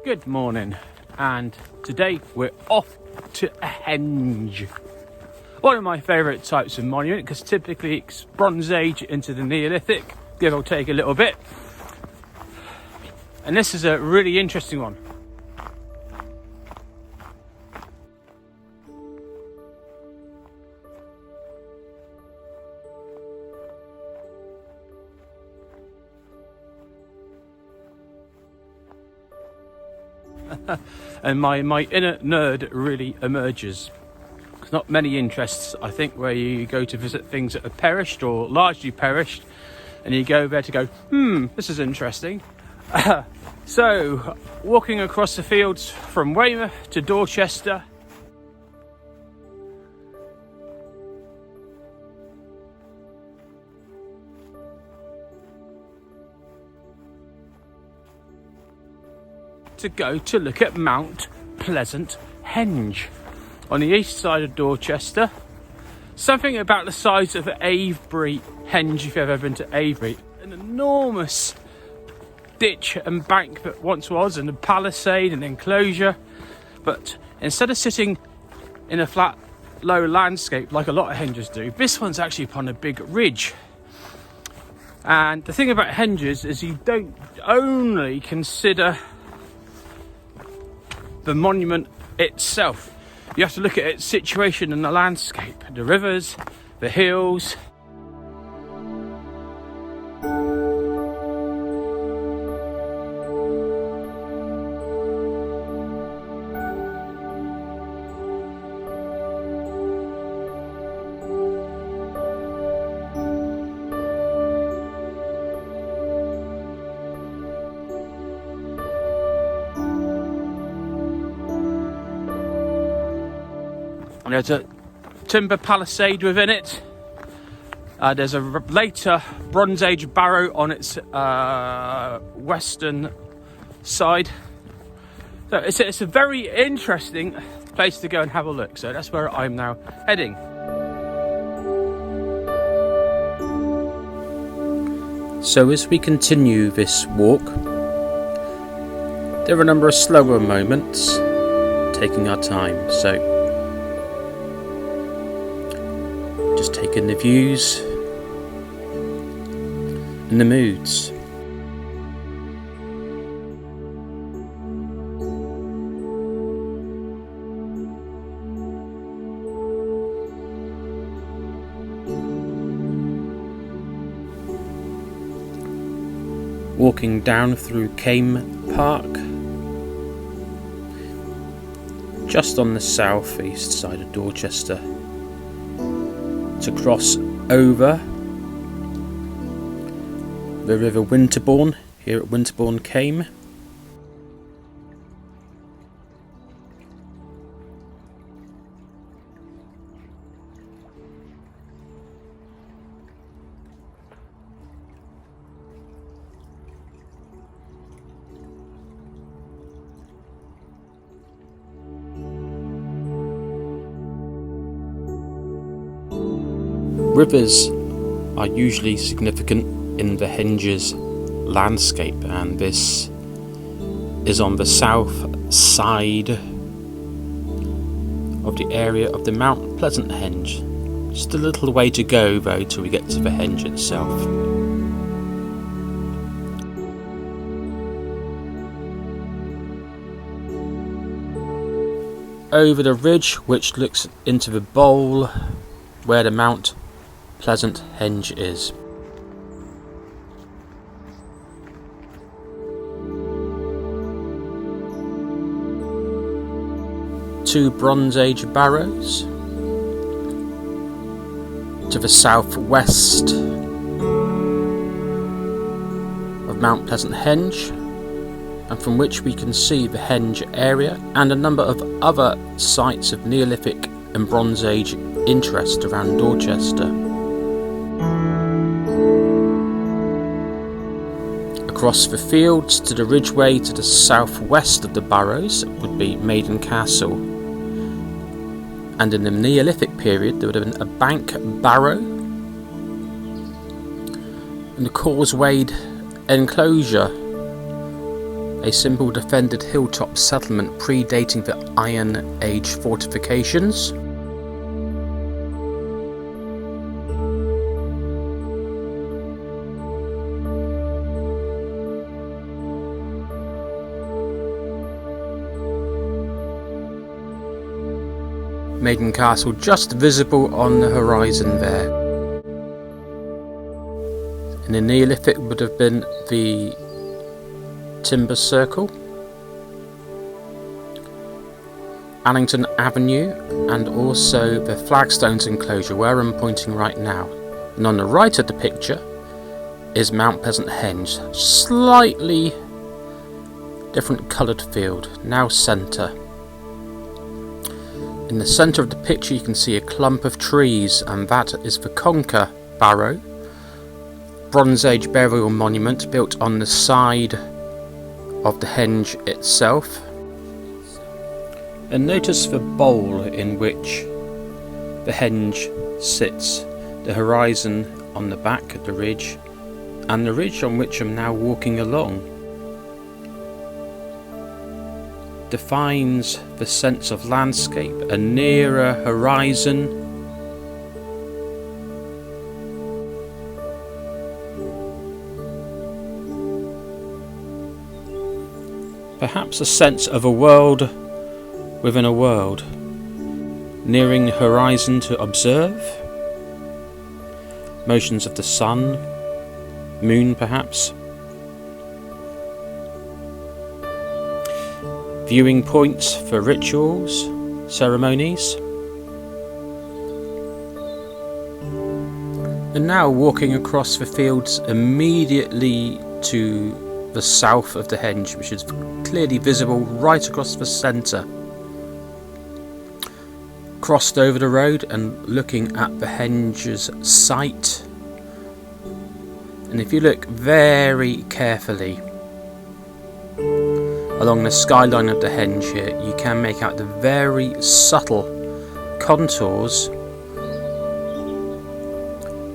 Good morning, and today we're off to a henge. One of my favourite types of monument, because typically it's Bronze Age into the Neolithic, give or take a little bit. And this is a really interesting one. And my inner nerd really emerges. There's not many interests, I think, where you go to visit things that have perished or largely perished, and you go there to go, this is interesting. So, walking across the fields from Weymouth to Dorchester, to go to look at Mount Pleasant Henge on the east side of Dorchester. Something about the size of Avebury Henge, if you've ever been to Avebury. An enormous ditch and bank that once was, and a palisade and enclosure. But instead of sitting in a flat, low landscape like a lot of henges do, this one's actually upon a big ridge. And the thing about henges is you don't only consider the monument itself. You have to look at its situation in the landscape, the rivers, the hills. And there's a timber palisade within it. There's a later Bronze Age barrow on its western side. So it's a very interesting place to go and have a look. So that's where I'm now heading. So as we continue this walk, there are a number of slower moments, taking our time. So just taking the views and the moods. Walking down through Came Park, just on the south-east side of Dorchester, to cross over the River Winterbourne here at Winterbourne Came. Rivers are usually significant in the Henge's landscape, and this is on the south side of the area of the Mount Pleasant Henge. Just a little way to go though till we get to the henge itself. Over the ridge which looks into the bowl where the Mount Pleasant Henge is. Two Bronze Age barrows to the southwest of Mount Pleasant Henge, and from which we can see the henge area and a number of other sites of Neolithic and Bronze Age interest around Dorchester. Across the fields to the ridgeway to the southwest of the barrows would be Maiden Castle, and in the Neolithic period there would have been a bank barrow, and the causewayed enclosure, a simple defended hilltop settlement predating the Iron Age fortifications. Maiden Castle just visible on the horizon there. In the Neolithic would have been the Timber Circle, Allington Avenue, and also the Flagstones enclosure where I'm pointing right now. And on the right of the picture is Mount Pleasant Henge, slightly different coloured field, now centre. In the centre of the picture you can see a clump of trees, and that is the Conker Barrow, Bronze Age burial monument built on the side of the henge itself. And notice the bowl in which the henge sits, the horizon on the back of the ridge, and the ridge on which I'm now walking along defines the sense of landscape, a nearer horizon, perhaps a sense of a world within a world, nearing the horizon to observe motions of the sun, moon perhaps, viewing points for rituals, ceremonies. And now walking across the fields immediately to the south of the henge, which is clearly visible right across the centre. Crossed over the road and looking at the henge's site. And if you look very carefully along the skyline of the henge here, you can make out the very subtle contours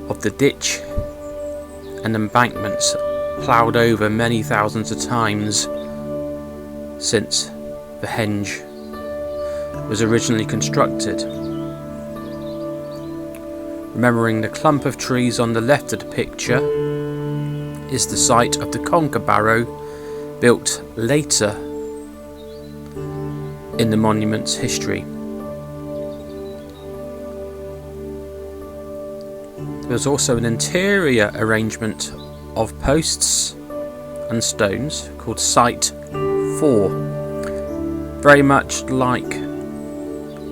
of the ditch and embankments ploughed over many thousands of times since the henge was originally constructed. Remembering the clump of trees on the left of the picture is the site of the Conker Barrow, built later in the monument's history. There's also an interior arrangement of posts and stones called Site 4, very much like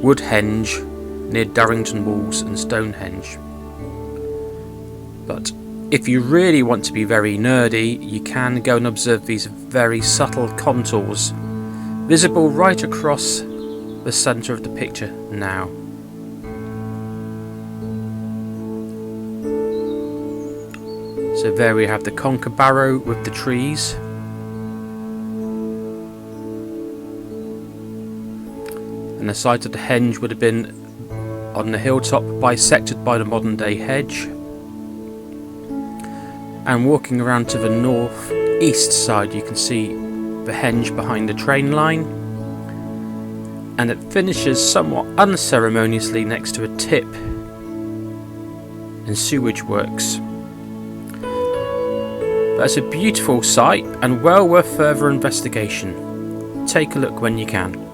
Woodhenge near Durrington Walls and Stonehenge. But if you really want to be very nerdy, you can go and observe these very subtle contours visible right across the centre of the picture now. So there we have the Conker Barrow with the trees. And the site of the henge would have been on the hilltop, bisected by the modern day hedge. And walking around to the north east side, you can see the henge behind the train line, and it finishes somewhat unceremoniously next to a tip in sewage works. That's a beautiful site and well worth further investigation. Take a look when you can.